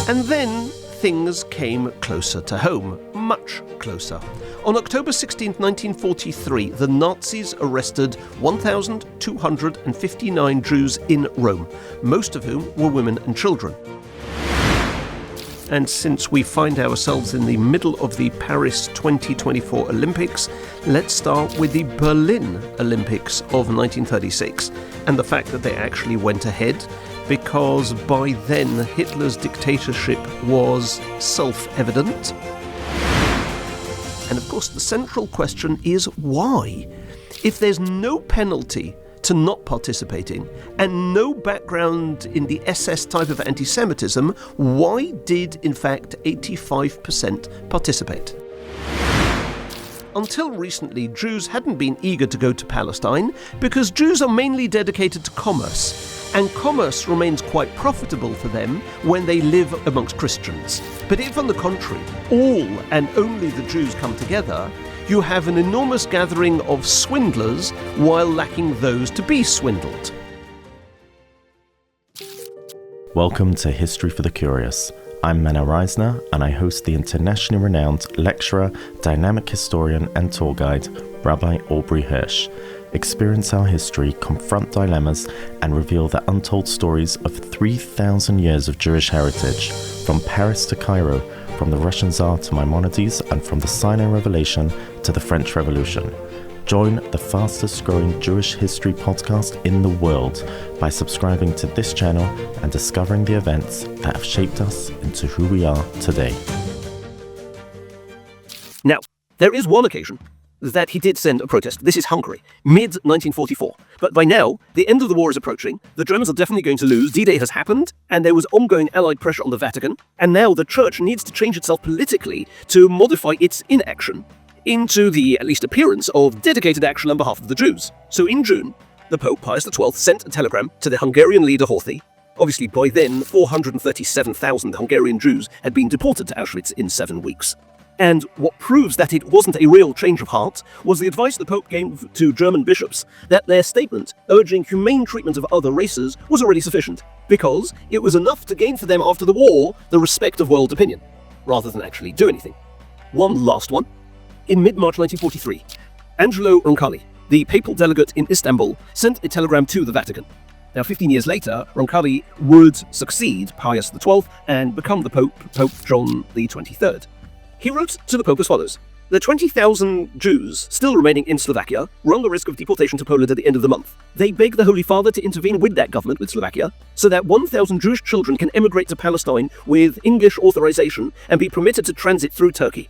And then things came closer to home, much closer. On October 16, 1943, the Nazis arrested 1,259 Jews in Rome, most of whom were women and children. And since we find ourselves in the middle of the Paris 2024 Olympics, let's start with the Berlin Olympics of 1936 and the fact that they actually went ahead, because by then Hitler's dictatorship was self-evident. And of course the central question is why? If there's no penalty to not participating and no background in the SS type of anti-Semitism, why did in fact 85% participate? Until recently, Jews hadn't been eager to go to Palestine because Jews are mainly dedicated to commerce, and commerce remains quite profitable for them when they live amongst Christians. But if, on the contrary, all and only the Jews come together, you have an enormous gathering of swindlers while lacking those to be swindled. Welcome to History for the Curious. I'm Menno Reisner, and I host the internationally renowned lecturer, dynamic historian, and tour guide, Rabbi Aubrey Hirsch. Experience our history, confront dilemmas, and reveal the untold stories of 3,000 years of Jewish heritage, from Paris to Cairo, from the Russian Tsar to Maimonides, and from the Sinai Revelation to the French Revolution. Join the fastest growing Jewish history podcast in the world by subscribing to this channel and discovering the events that have shaped us into who we are today. Now, there is one occasion that he did send a protest. This is Hungary, mid-1944. But by now, the end of the war is approaching, the Germans are definitely going to lose, D-Day has happened, and there was ongoing Allied pressure on the Vatican, and now the Church needs to change itself politically to modify its inaction into the, at least appearance, of dedicated action on behalf of the Jews. So in June, the Pope Pius XII sent a telegram to the Hungarian leader Horthy. Obviously, by then, 437,000 Hungarian Jews had been deported to Auschwitz in 7 weeks. And what proves that it wasn't a real change of heart was the advice the Pope gave to German bishops that their statement urging humane treatment of other races was already sufficient, because it was enough to gain for them after the war the respect of world opinion, rather than actually do anything. One last one. In mid-March 1943, Angelo Roncalli, the papal delegate in Istanbul, sent a telegram to the Vatican. Now, 15 years later, Roncalli would succeed Pius XII and become the Pope, Pope John XXIII. He wrote to the Pope as follows: "The 20,000 Jews still remaining in Slovakia run the risk of deportation to Poland at the end of the month. They beg the Holy Father to intervene with that government, with Slovakia, so that 1,000 Jewish children can emigrate to Palestine with English authorization and be permitted to transit through Turkey."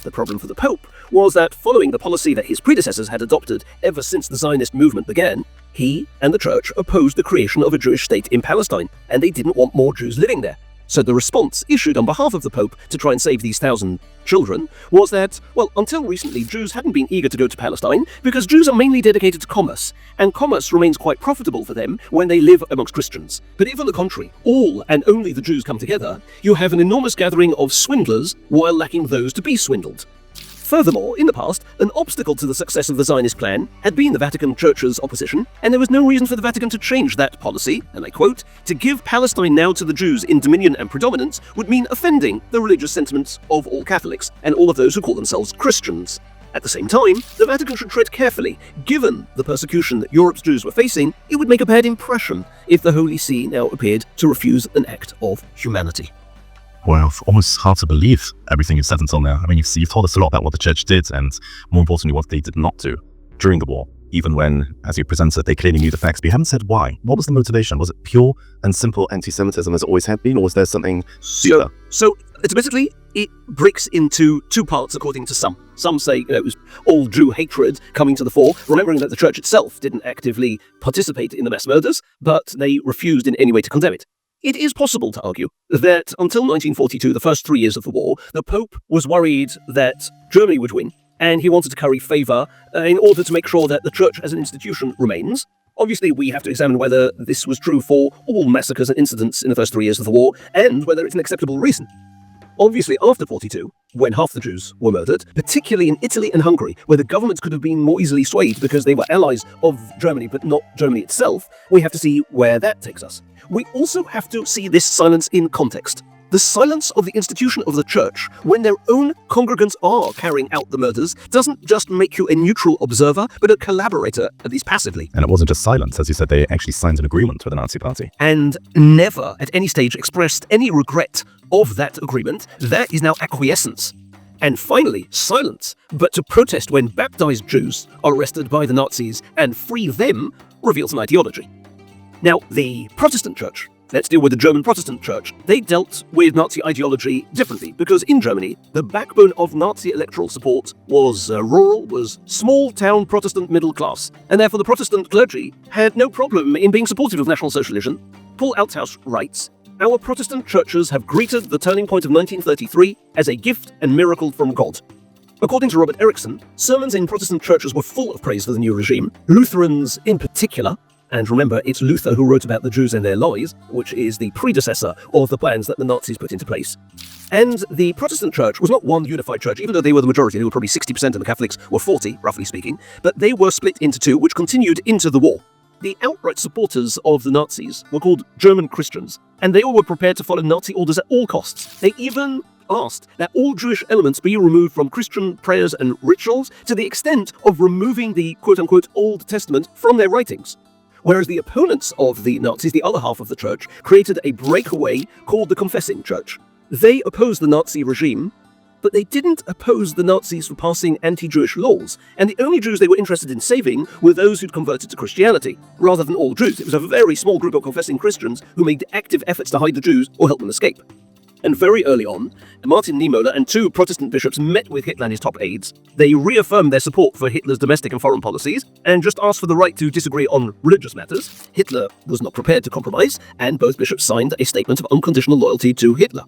The problem for the Pope was that following the policy that his predecessors had adopted ever since the Zionist movement began, he and the Church opposed the creation of a Jewish state in Palestine, and they didn't want more Jews living there. So the response issued on behalf of the Pope to try and save these 1,000 children was that, well, until recently, Jews hadn't been eager to go to Palestine because Jews are mainly dedicated to commerce, and commerce remains quite profitable for them when they live amongst Christians. But if, on the contrary, all and only the Jews come together, you have an enormous gathering of swindlers while lacking those to be swindled. Furthermore, in the past, an obstacle to the success of the Zionist plan had been the Vatican Church's opposition, and there was no reason for the Vatican to change that policy, and I quote, "To give Palestine now to the Jews in dominion and predominance would mean offending the religious sentiments of all Catholics and all of those who call themselves Christians. At the same time, the Vatican should tread carefully. Given the persecution that Europe's Jews were facing, it would make a bad impression if the Holy See now appeared to refuse an act of humanity." Well, almost hard to believe everything you've said until now. I mean, you've told us a lot about what the church did and, more importantly, what they did not do during the war, even when, as you presented, they clearly knew the facts, but you haven't said why. What was the motivation? Was it pure and simple anti-Semitism as it always had been, or was there something deeper? So admittedly, it breaks into two parts according to some. Some say it was all Jew hatred coming to the fore, remembering that the church itself didn't actively participate in the mass murders, but they refused in any way to condemn it. It is possible to argue that until 1942, the first 3 years of the war, the Pope was worried that Germany would win, and he wanted to curry favour in order to make sure that the Church as an institution remains. Obviously, we have to examine whether this was true for all massacres and incidents in the first 3 years of the war, and whether it's an acceptable reason. Obviously, after 42, when half the Jews were murdered, particularly in Italy and Hungary, where the governments could have been more easily swayed because they were allies of Germany, but not Germany itself, we have to see where that takes us. We also have to see this silence in context. The silence of the institution of the church when their own congregants are carrying out the murders doesn't just make you a neutral observer, but a collaborator, at least passively. And it wasn't just silence, as you said, they actually signed an agreement with the Nazi Party. And never at any stage expressed any regret of that agreement. That is now acquiescence. And finally, silence, but to protest when baptized Jews are arrested by the Nazis and free them reveals an ideology. Now, the Protestant church, let's deal with the German Protestant church, they dealt with Nazi ideology differently, because in Germany, the backbone of Nazi electoral support was rural, was small-town Protestant middle class, and therefore the Protestant clergy had no problem in being supportive of National Socialism. Paul Althaus writes, "Our Protestant churches have greeted the turning point of 1933 as a gift and miracle from God." According to Robert Erickson, sermons in Protestant churches were full of praise for the new regime. Lutherans in particular, and remember, it's Luther who wrote about the Jews and their lies, which is the predecessor of the plans that the Nazis put into place. And the Protestant church was not one unified church, even though they were the majority. They were probably 60% and the Catholics were 40, roughly speaking. But they were split into two, which continued into the war. The outright supporters of the Nazis were called German Christians, and they all were prepared to follow Nazi orders at all costs. They even asked that all Jewish elements be removed from Christian prayers and rituals, to the extent of removing the quote-unquote Old Testament from their writings. Whereas the opponents of the Nazis, the other half of the church, created a breakaway called the Confessing Church. They opposed the Nazi regime, but they didn't oppose the Nazis for passing anti-Jewish laws, and the only Jews they were interested in saving were those who'd converted to Christianity, rather than all Jews. It was a very small group of confessing Christians who made active efforts to hide the Jews or help them escape. And very early on, Martin Niemöller and two Protestant bishops met with Hitler and his top aides. They reaffirmed their support for Hitler's domestic and foreign policies, and just asked for the right to disagree on religious matters. Hitler was not prepared to compromise, and both bishops signed a statement of unconditional loyalty to Hitler.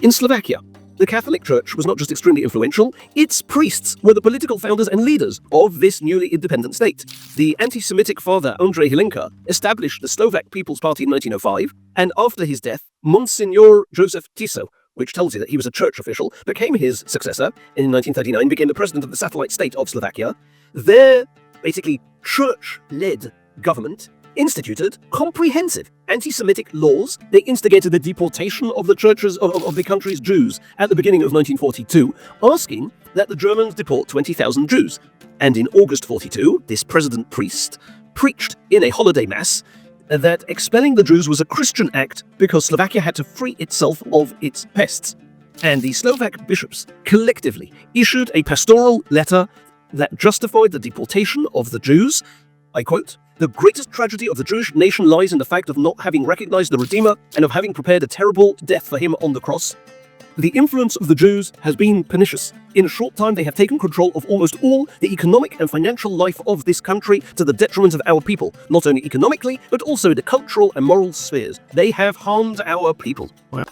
In Slovakia, the Catholic Church was not just extremely influential, its priests were the political founders and leaders of this newly independent state. The anti-Semitic father Andrzej Hlinka established the Slovak People's Party in 1905, and after his death, Monsignor Joseph Tiso, which tells you that he was a church official, became his successor. In 1939, became the president of the satellite state of Slovakia. Their, basically, church-led government instituted comprehensive anti-Semitic laws. They instigated the deportation of the churches of the country's Jews at the beginning of 1942, asking that the Germans deport 20,000 Jews. And in August 42, this president priest preached in a holiday mass that expelling the Jews was a Christian act because Slovakia had to free itself of its pests. And the Slovak bishops collectively issued a pastoral letter that justified the deportation of the Jews. I quote, "The greatest tragedy of the Jewish nation lies in the fact of not having recognized the Redeemer and of having prepared a terrible death for him on the cross. The influence of the Jews has been pernicious. In a short time, they have taken control of almost all the economic and financial life of this country to the detriment of our people, not only economically, but also in the cultural and moral spheres. They have harmed our people." Well,